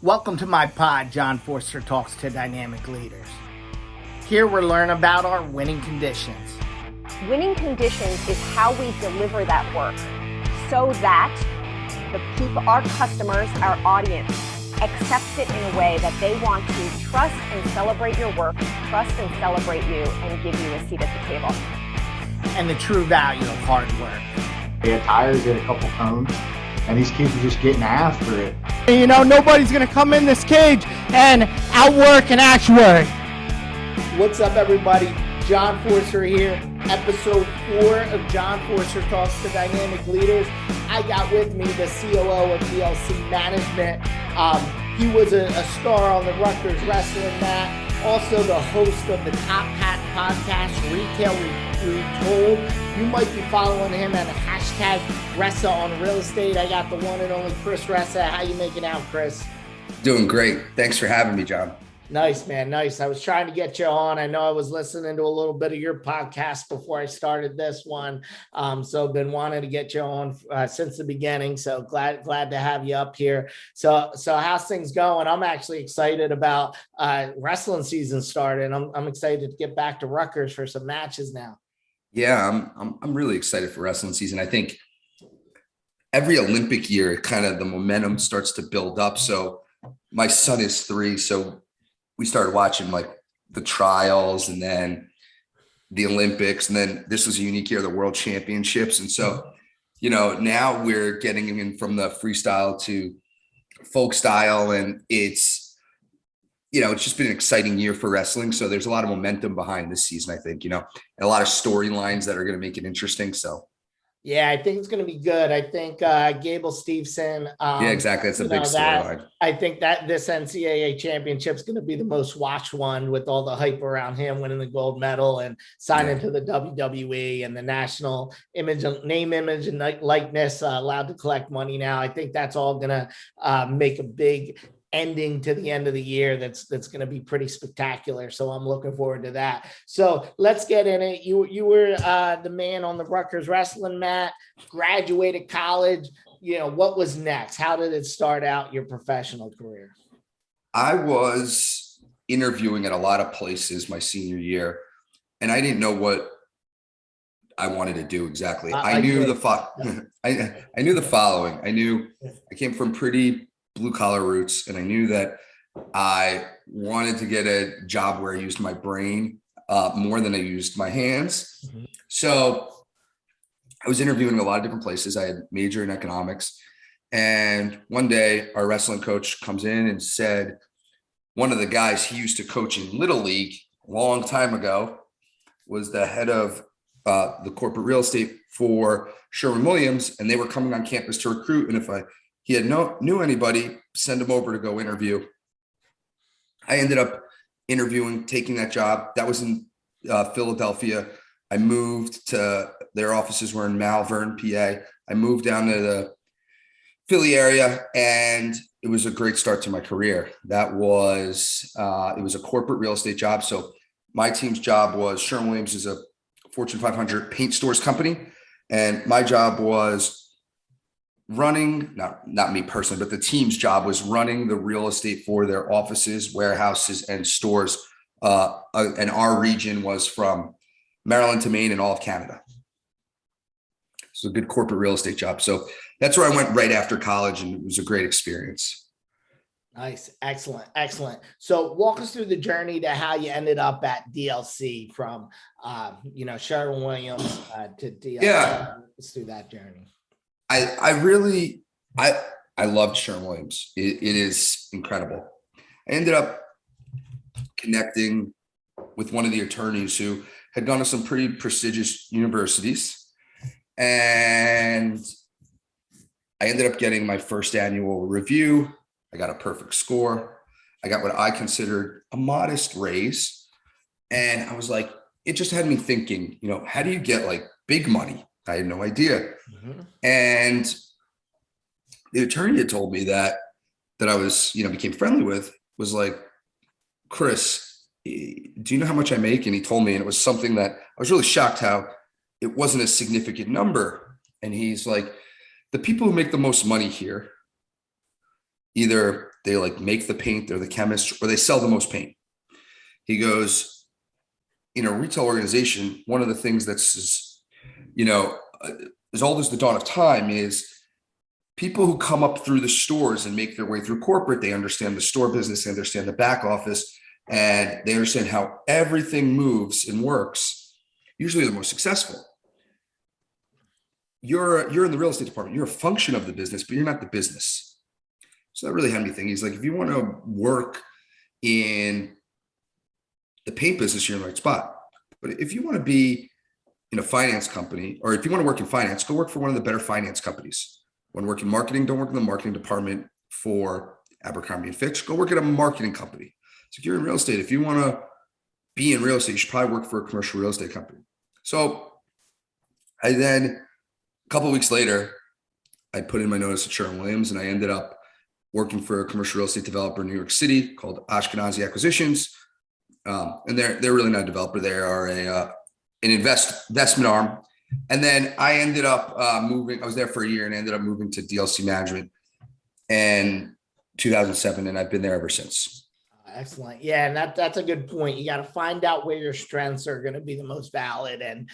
Welcome to my pod, John Forster Talks to Dynamic Leaders. Here we're learning about our winning conditions. Winning conditions is how we deliver that work so that the people, our customers, our audience, accepts it in a way that they want to trust and celebrate your work, trust and celebrate you, and give you a seat at the table. And the true value of hard work. They had tires, they had a couple cones, and these kids were just getting after it. You know, nobody's going to come in this cage and outwork an actuary. What's up, everybody? John Forster here, episode 4 of John Forster Talks to Dynamic Leaders. I got with me the COO of DLC Management. He was a star on the Rutgers wrestling mat. Also the host of the Top Hat podcast, Retail Retold. You might be following him at a hashtag Ressa on real estate. I got the one and only Chris Ressa. How you making out, Chris? Doing great. Thanks for having me, John. Nice, man. Nice. I was trying to get you on. I know I was listening to a little bit of your podcast before I started this one. So I've been wanting to get you on since the beginning. So glad to have you up here. So how's things going? I'm actually excited about wrestling season starting. I'm excited to get back to Rutgers for some matches now. Yeah, I'm really excited for wrestling season. I think every Olympic year, kind of the momentum starts to build up. So my son is 3, so we started watching like the trials and then the Olympics. And then this was a unique year, the World Championships. And so, you know, now we're getting in from the freestyle to folk style. And it's, you know, it's just been an exciting year for wrestling. So there's a lot of momentum behind this season, I think, you know, and a lot of storylines that are going to make it interesting. So. Yeah, I think it's going to be good. I think Gable Steveson. Yeah, exactly. That's a big storyline. I think that this NCAA championship is going to be the most watched one with all the hype around him winning the gold medal and signing to the WWE and the national name, image, and likeness allowed to collect money now. I think that's all going to make a big ending to the end of the year that's going to be pretty spectacular. So I'm looking forward to that. So let's get in it. You were the man on the Rutgers wrestling mat, graduated college. You know, what was next? How did it start out your professional career? I was interviewing at a lot of places my senior year, and I didn't know what I wanted to do exactly. I knew the following. I knew I came from pretty blue collar roots, and I knew that I wanted to get a job where I used my brain more than I used my hands. Mm-hmm. So I was interviewing a lot of different places. I had major in economics, and one day our wrestling coach comes in and said, one of the guys he used to coach in Little League a long time ago was the head of the corporate real estate for Sherwin-Williams, and they were coming on campus to recruit. And if he had knew anybody, send him over to go interview. I ended up interviewing, taking that job. That was in Philadelphia. I moved to their offices were in Malvern, PA. I moved down to the Philly area, and it was a great start to my career. That was it was a corporate real estate job. So my team's job was Sherwin-Williams is a Fortune 500 paint stores company, and my job was running, not me personally, but the team's job was running the real estate for their offices, warehouses, and stores. And our region was from Maryland to Maine and all of Canada. So a good corporate real estate job. So that's where I went right after college, and it was a great experience. Nice. Excellent. So walk us through the journey to how you ended up at DLC from, Sherwin-Williams to DLC. Yeah. Let's do that journey. I loved Sherwin-Williams. It is incredible. I ended up connecting with one of the attorneys who had gone to some pretty prestigious universities, and I ended up getting my first annual review. I got a perfect score. I got what I considered a modest raise, and I was like, it just had me thinking, you know, how do you get like big money? I had no idea. Mm-hmm. And the attorney had told me that I was, became friendly with, was like, Chris, do you know how much I make? And he told me, and it was something that I was really shocked how it wasn't a significant number. And he's like, the people who make the most money here either they like make the paint, they're the chemist, or they sell the most paint. He goes, in a retail organization, one of the things that's, as old as the dawn of time is people who come up through the stores and make their way through corporate. They understand the store business, they understand the back office, and they understand how everything moves and works. Usually the most successful. You're in the real estate department. You're a function of the business, but you're not the business. So that really had me thinking. He's like, if you want to work in the paint business, you're in the right spot. But if you want to be in a finance company, or if you want to work in finance, go work for one of the better finance companies. Want to work in marketing, don't work in the marketing department for Abercrombie and Fitch. Go work at a marketing company. So if you're in real estate, if you want to be in real estate, you should probably work for a commercial real estate company. So I then, a couple of weeks later, I put in my notice at Sherwin-Williams, and I ended up working for a commercial real estate developer in New York City called Ashkenazi Acquisitions. And they're really not a developer. They are an investment arm. And then I ended up moving. I was there for a year and ended up moving to DLC Management in 2007, and I've been there ever since. Excellent. Yeah, and that's a good point. You got to find out where your strengths are going to be the most valid, and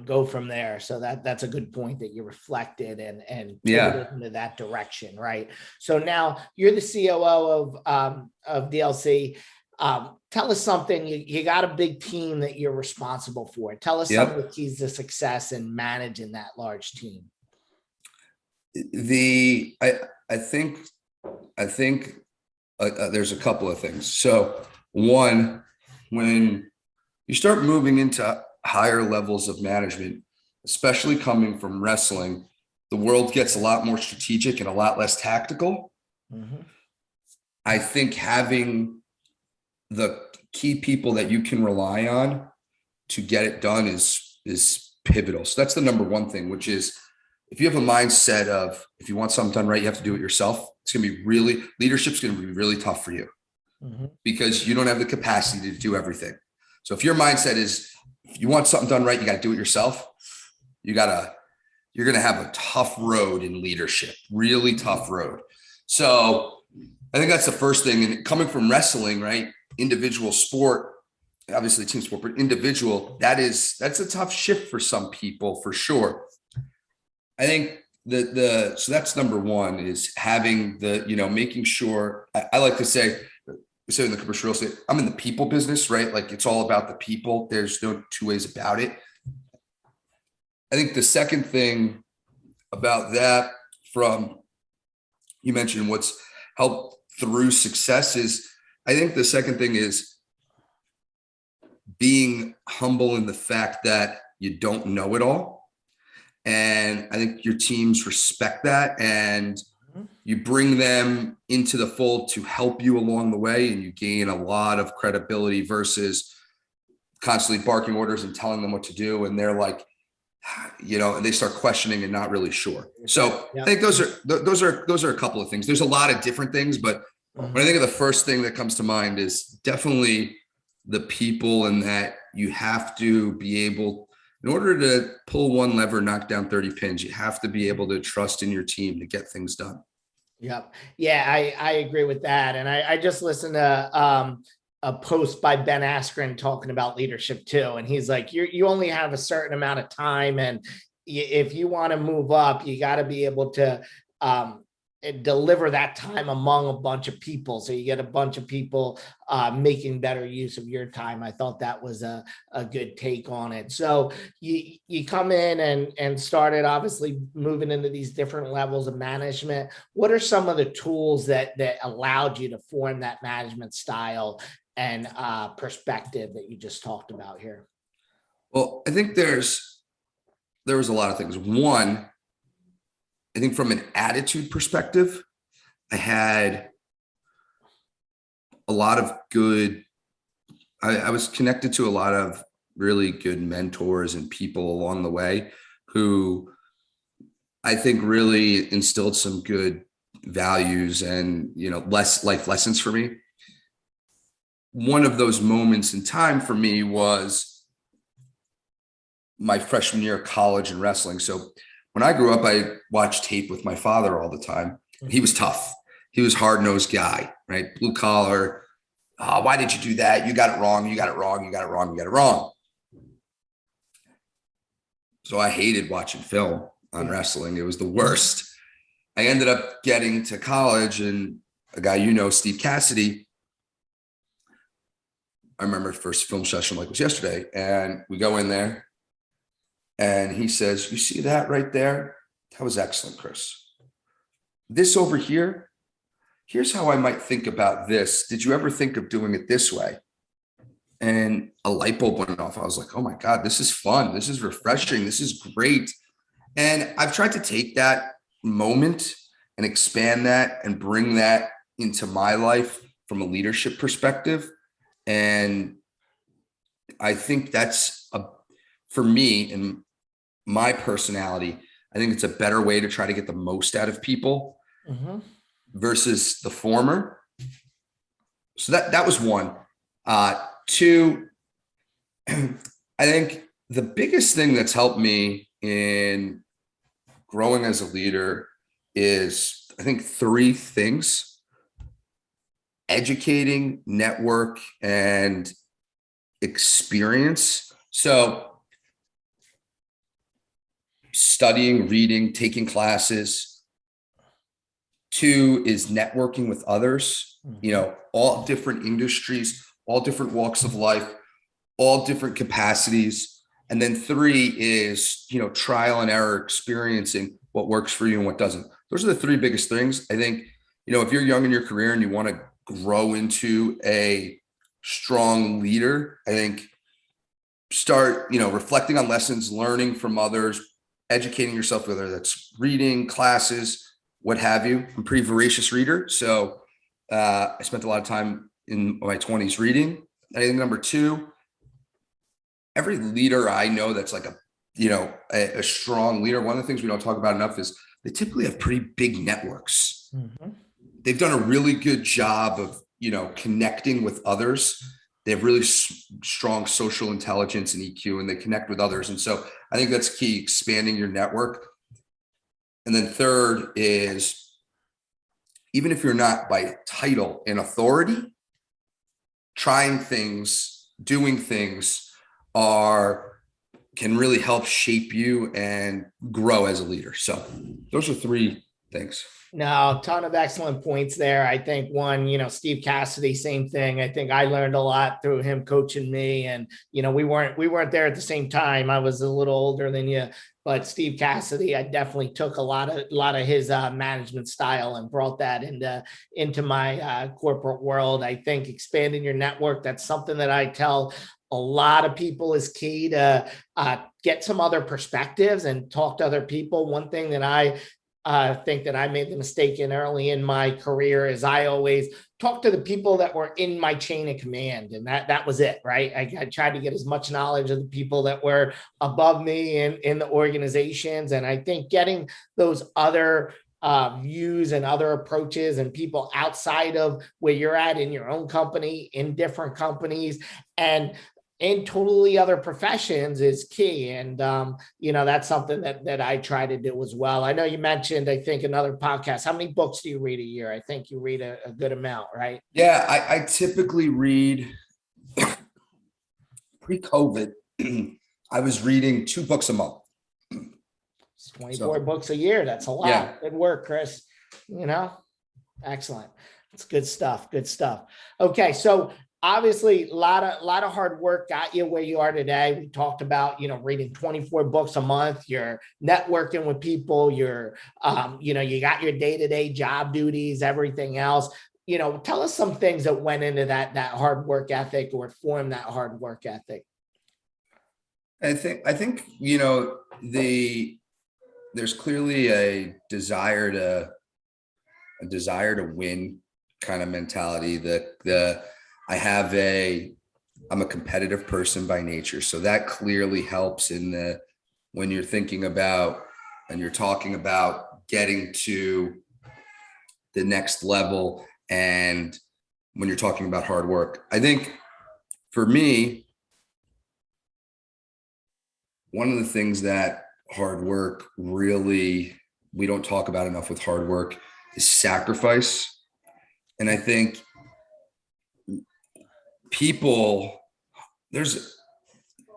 go from there. So that's a good point that you reflected and pivoted into that direction, right? So now you're the COO of DLC. Tell us something. You got a big team that you're responsible for. Tell us some of the keys to success in managing that large team. I think there's a couple of things. So one, when you start moving into higher levels of management, especially coming from wrestling, the world gets a lot more strategic and a lot less tactical. Mm-hmm. I think having the key people that you can rely on to get it done is pivotal. So that's the number one thing, which is if you have a mindset of, if you want something done right, you have to do it yourself. It's going to be leadership's going to be really tough for you because you don't have the capacity to do everything. So if your mindset is, if you want something done right, you got to do it yourself. You're going to have a tough road in leadership, really tough road. So I think that's the first thing. And coming from wrestling, right? Individual sport, obviously team sport, but individual, that's a tough shift for some people for sure. I think so that's number one, is having making sure, I like to say in the commercial real estate, I'm in the people business, right? Like it's all about the people. There's no two ways about it. I think the second thing about that, you mentioned what's helped through success, is I think the second thing is being humble in the fact that you don't know it all. And I think your teams respect that, and you bring them into the fold to help you along the way, and you gain a lot of credibility versus constantly barking orders and telling them what to do. And they're like, and they start questioning and not really sure. So I think those are a couple of things. There's a lot of different things, but when I think of the first thing that comes to mind is definitely the people, and that you have to be able, in order to pull one lever, knock down 30 pins, you have to be able to trust in your team to get things done. Yep. Yeah, I agree with that. And I just listened to a post by Ben Askren talking about leadership too. And he's like, you only have a certain amount of time. And if you want to move up, you got to be able to deliver that time among a bunch of people. So you get a bunch of people making better use of your time. I thought that was a good take on it. So you come in and started obviously moving into these different levels of management. What are some of the tools that allowed you to form that management style and perspective that you just talked about here? Well, I think there was a lot of things. One, I think from an attitude perspective, I had a lot of good, I was connected to a lot of really good mentors and people along the way who I think really instilled some good values and, less life lessons for me. One of those moments in time for me was my freshman year of college in wrestling. So when I grew up, I watched tape with my father all the time. He was tough. he was hard-nosed guy, right? Blue collar. Oh, why did you do that? You got it wrong. You got it wrong. You got it wrong. You got it wrong. So I hated watching film on wrestling. It was the worst. I ended up getting to college, and a guy, Steve Cassidy, I remember first film session like it was yesterday, and we go in there and he says, you see that right there? That was excellent, Chris. This over here, here's how I might think about this. Did you ever think of doing it this way? And a light bulb went off. I was like, oh my God, this is fun. This is refreshing. This is great. And I've tried to take that moment and expand that and bring that into my life from a leadership perspective. And I think that's for me and my personality, I think it's a better way to try to get the most out of people versus the former. So that was one. Two, I think the biggest thing that's helped me in growing as a leader is, I think, three things: educating, network, and experience. So studying, reading, taking classes. Two is networking with others, all different industries, all different walks of life, all different capacities. And then three is, trial and error, experiencing what works for you and what doesn't. Those are the three biggest things. I think, if you're young in your career and you want to grow into a strong leader, I think start, reflecting on lessons, learning from others, educating yourself, whether that's reading, classes, what have you. I'm a pretty voracious reader. So I spent a lot of time in my 20s reading. I think number two, every leader I know that's like a strong leader, one of the things we don't talk about enough is they typically have pretty big networks. They've done a really good job of, connecting with others. They have really strong social intelligence and EQ, and they connect with others. And so I think that's key, expanding your network. And then third is, even if you're not by title and authority, trying things, doing things can really help shape you and grow as a leader. So those are three things. No, ton of excellent points there. I think one, Steve Cassidy, same thing. I think I learned a lot through him coaching me, and we weren't there at the same time. I was a little older than you, but Steve Cassidy, I definitely took a lot of his management style and brought that into my corporate world. I think expanding your network, that's something that I tell a lot of people is key to get some other perspectives and talk to other people. One thing that I think that I made the mistake in early in my career is I always talked to the people that were in my chain of command, and that was it, right? I tried to get as much knowledge of the people that were above me in the organizations, and I think getting those other views and other approaches and people outside of where you're at in your own company, in different companies, and in totally other professions is key. And, that's something that I try to do as well. I know you mentioned, I think, another podcast. How many books do you read a year? I think you read a good amount, right? Yeah, I typically read, pre-COVID, I was reading 2 books a month. It's 24 books a year. That's a lot. Yeah. Good work, Chris. Excellent. It's good stuff. Good stuff. Okay. So obviously a lot of hard work got you where you are today. We talked about, reading 24 books a month, you're networking with people, you're, you got your day-to-day job duties, everything else. Tell us some things that went into that hard work ethic or formed that hard work ethic. I think, there's clearly a desire to win kind of mentality that I'm a competitive person by nature. So that clearly helps when you're thinking about and you're talking about getting to the next level. And when you're talking about hard work, I think for me, one of the things that hard work really, we don't talk about enough with hard work is sacrifice. And I think there's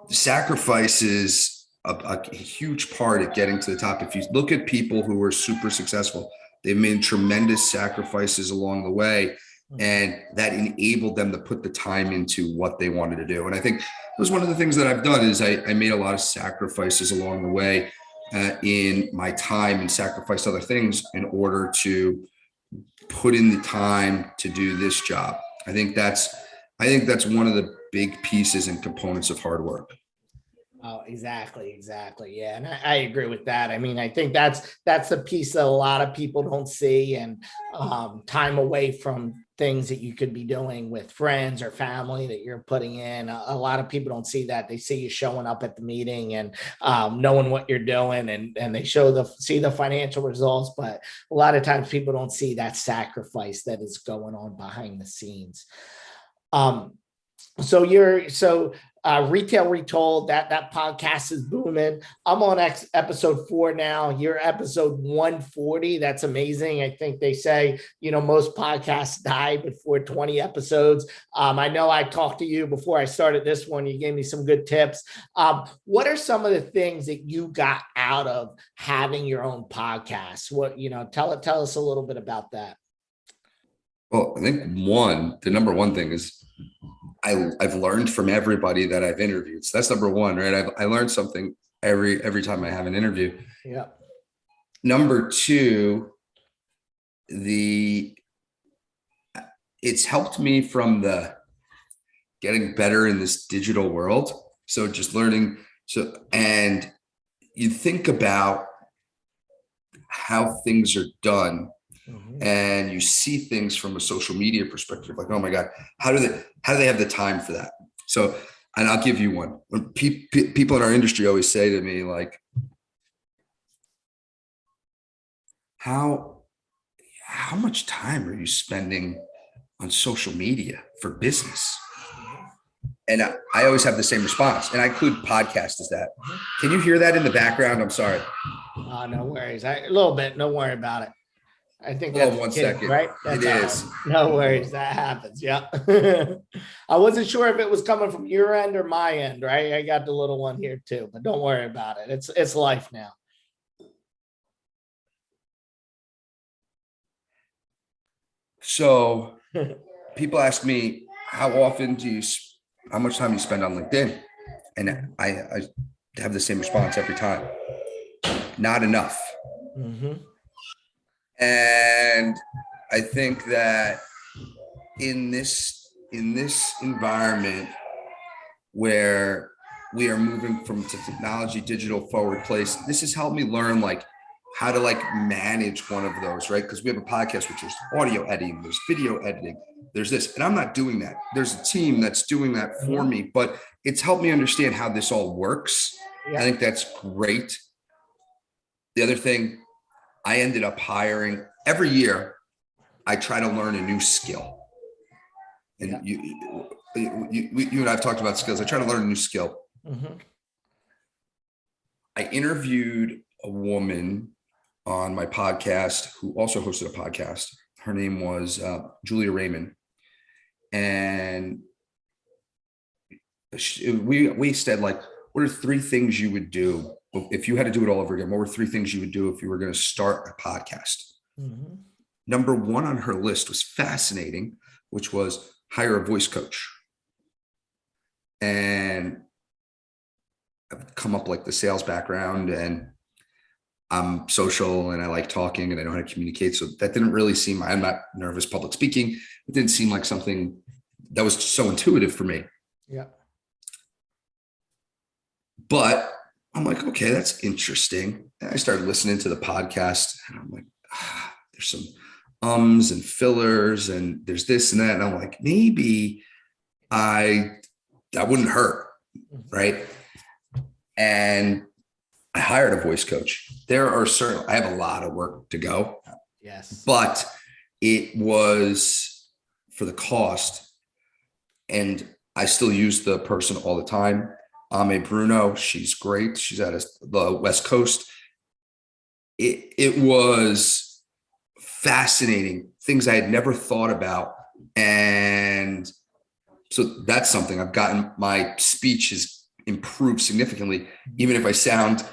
sacrifices a huge part at getting to the top. If you look at people who are super successful, they've made tremendous sacrifices along the way, and that enabled them to put the time into what they wanted to do. And I think it was one of the things that I've done is I made a lot of sacrifices along the way in my time, and sacrificed other things in order to put in the time to do this job. I think that's one of the big pieces and components of hard work. Oh, exactly. Yeah. And I agree with that. I mean, I think that's the piece that a lot of people don't see, and time away from things that you could be doing with friends or family that you're putting in. A lot of people don't see that. They see you showing up at the meeting and knowing what you're doing, and they see the financial results, but a lot of times people don't see that sacrifice that is going on behind the scenes. Retail Retold, that podcast is booming. I'm on episode 4 now. You're episode 140. That's amazing. I think they say, most podcasts die before 20 episodes. I know I talked to you before I started this one. You gave me some good tips. What are some of the things that you got out of having your own podcast? Tell us a little bit about that. Well, I think the number one thing is I've learned from everybody that I've interviewed. So that's number one, right? I learned something every time I have an interview. Yeah. Number two, it's helped me from the getting better in this digital world. So just learning. And you think about how things are done. Mm-hmm. And you see things from a social media perspective, like, oh my God, how do they have the time for that? So, and I'll give you one. When people in our industry always say to me, like, how much time are you spending on social media for business? And I always have the same response, and I include podcasts as that. Can you hear that in the background? I'm sorry. No worries. A little bit. Don't worry about it. I think that's 1 second, right? It is. No worries. That happens. Yeah. I wasn't sure if it was coming from your end or my end, right? I got the little one here too, but don't worry about it. It's life now. So people ask me, how much time you spend on LinkedIn? And I have the same response every time. Not enough. Mm-hmm. And I think that in this environment where we are moving from technology, digital forward place, this has helped me learn how to manage one of those, right? Because we have a podcast, which is audio editing, there's video editing, there's this, and I'm not doing that. There's a team that's doing that for me, but it's helped me understand how this all works. Yeah. I think that's great. The other thing, I ended up hiring every year. I try to learn a new skill, and you and I've talked about skills. I try to learn a new skill. Mm-hmm. I interviewed a woman on my podcast who also hosted a podcast. Her name was Julia Raymond, and we said, what are 3 things you would do if you had to do it all over again? What were 3 things you would do if you were going to start a podcast? Mm-hmm. Number 1 on her list was fascinating, which was hire a voice coach. And I've come up the sales background, and I'm social, and I like talking, and I know how to communicate. So that didn't really seem, I'm not nervous public speaking. It didn't seem like something that was so intuitive for me. Yeah. But I'm like, okay, that's interesting. And I started listening to the podcast, and I'm like, there's some ums and fillers, and there's this and that. And I'm like, maybe that wouldn't hurt, right? And I hired a voice coach. I have a lot of work to go. Yes. But it was for the cost, and I still use the person all the time. Ame Bruno, she's great. She's at the West Coast. It was fascinating, things I had never thought about. And so that's something I've gotten. My speech has improved significantly, even if I sound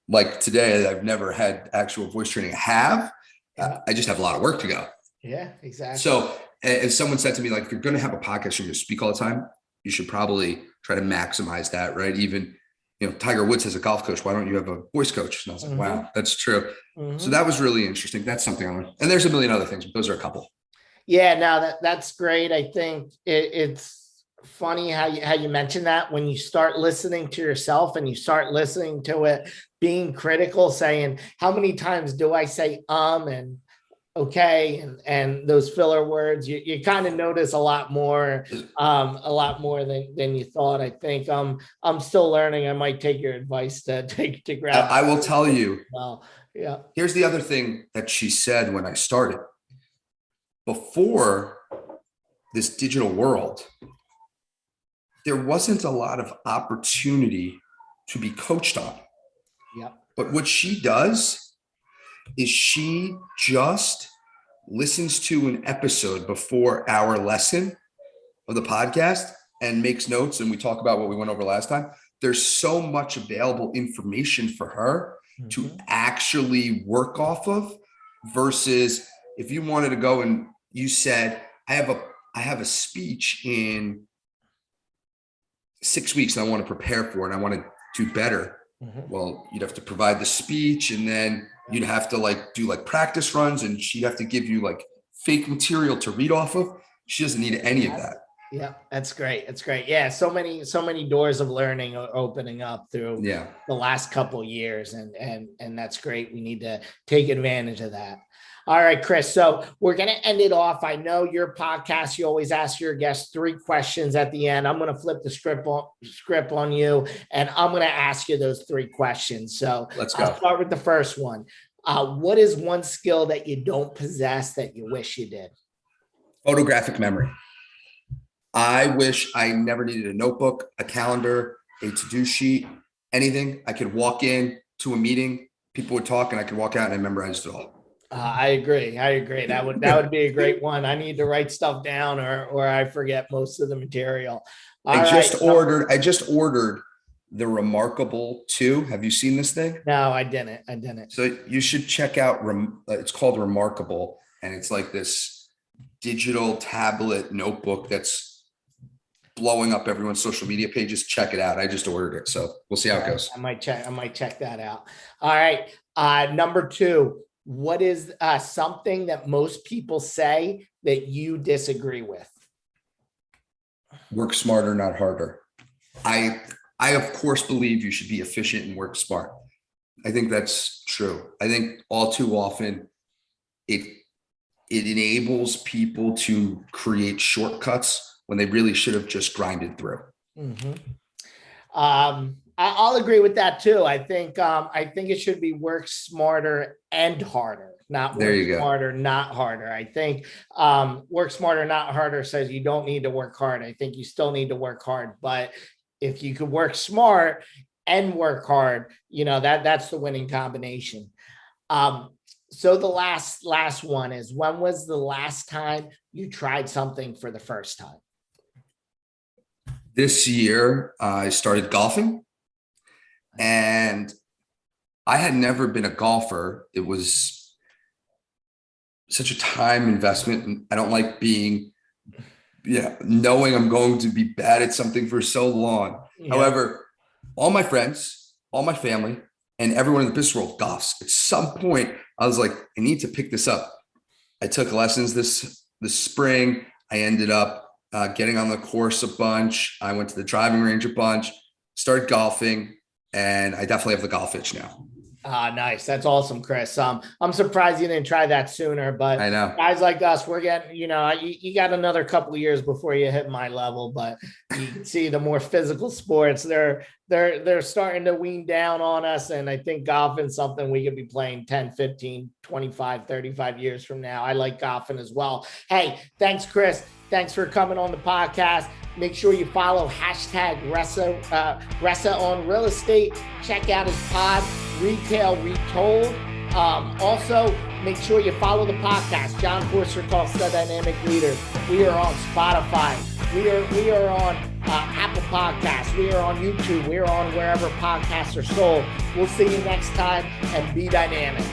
like today. I've never had actual voice training. I just have a lot of work to go. Yeah, exactly. So if someone said to me, like, if you're going to have a podcast, you're going to speak all the time, you should probably try to maximize that, right? Even, Tiger Woods has a golf coach. Why don't you have a voice coach? And I was like, wow, that's true. So that was really interesting. That's something I learned. And there's a million other things, but those are a couple. Yeah, no, that's great. I think it's funny how you mentioned that when you start listening to yourself and you start listening to it, being critical, saying, how many times do I say and okay and those filler words? You kind of notice a lot more than you thought. I think I'm still learning. I might take your advice to grab. I will tell you. Well, yeah. Here's the other thing that she said when I started. Before this digital world, there wasn't a lot of opportunity to be coached on. Yeah. But what she does is she just listens to an episode before our lesson of the podcast and makes notes, and we talk about what we went over last time. There's so much available information for her to actually work off of, versus if you wanted to go and you said, I have a speech in 6 weeks and I want to prepare for it and I want to do better. Well, you'd have to provide the speech, and then you'd have to do practice runs, and she'd have to give you fake material to read off of. She doesn't need any of that. Yeah, that's great. That's great. Yeah, so many doors of learning are opening up through the last couple years, and that's great. We need to take advantage of that. All right, Chris. So we're going to end it off. I know your podcast, you always ask your guests 3 questions at the end. I'm going to flip the script on you, and I'm going to ask you those 3 questions. So let's go. I'll start with the first one. What is one skill that you don't possess that you wish you did? Photographic memory. I wish I never needed a notebook, a calendar, a to-do sheet, anything. I could walk in to a meeting, people would talk, and I could walk out and I memorized it all. I agree. That would be a great one. I need to write stuff down or I forget most of the material. I just ordered the Remarkable 2. Have you seen this thing? No, I didn't. So you should check out, it's called Remarkable, and it's like this digital tablet notebook that's blowing up everyone's social media pages. Check it out. I just ordered it. So we'll see how it goes. I might check that out. All right. Number 2. What is something that most people say that you disagree with? Work smarter, not harder. I of course believe you should be efficient and work smart. I think that's true. I think all too often it enables people to create shortcuts when they really should have just grinded through. I'll agree with that too. I think it should be work smarter and harder, not work smarter, not harder. I think work smarter, not harder says you don't need to work hard. I think you still need to work hard, but if you could work smart and work hard, that's the winning combination. So the last one is, when was the last time you tried something for the first time? This year, I started golfing, and I had never been a golfer. It was such a time investment, and I don't like knowing I'm going to be bad at something for so long. Yeah. However, all my friends, all my family, and everyone in the business world golfs. At some point, I was like, I need to pick this up. I took lessons this spring. I ended up getting on the course a bunch. I went to the driving range a bunch, started golfing, and I definitely have the golf itch now. Nice. That's awesome, Chris. I'm surprised you didn't try that sooner, but I know guys like us, we're getting, you got another couple of years before you hit my level, but you can see the more physical sports, they're starting to wean down on us. And I think golfing is something we could be playing 10, 15, 25, 35 years from now. I like golfing as well. Hey, thanks, Chris. Thanks for coming on the podcast. Make sure you follow #Ressa on real estate. Check out his pod, Retail Retold. Also, make sure you follow the podcast. John Forster Talks, the Dynamic Leader. We are on Spotify. We are on Apple Podcasts. We are on YouTube. We are on wherever podcasts are sold. We'll see you next time, and be dynamic.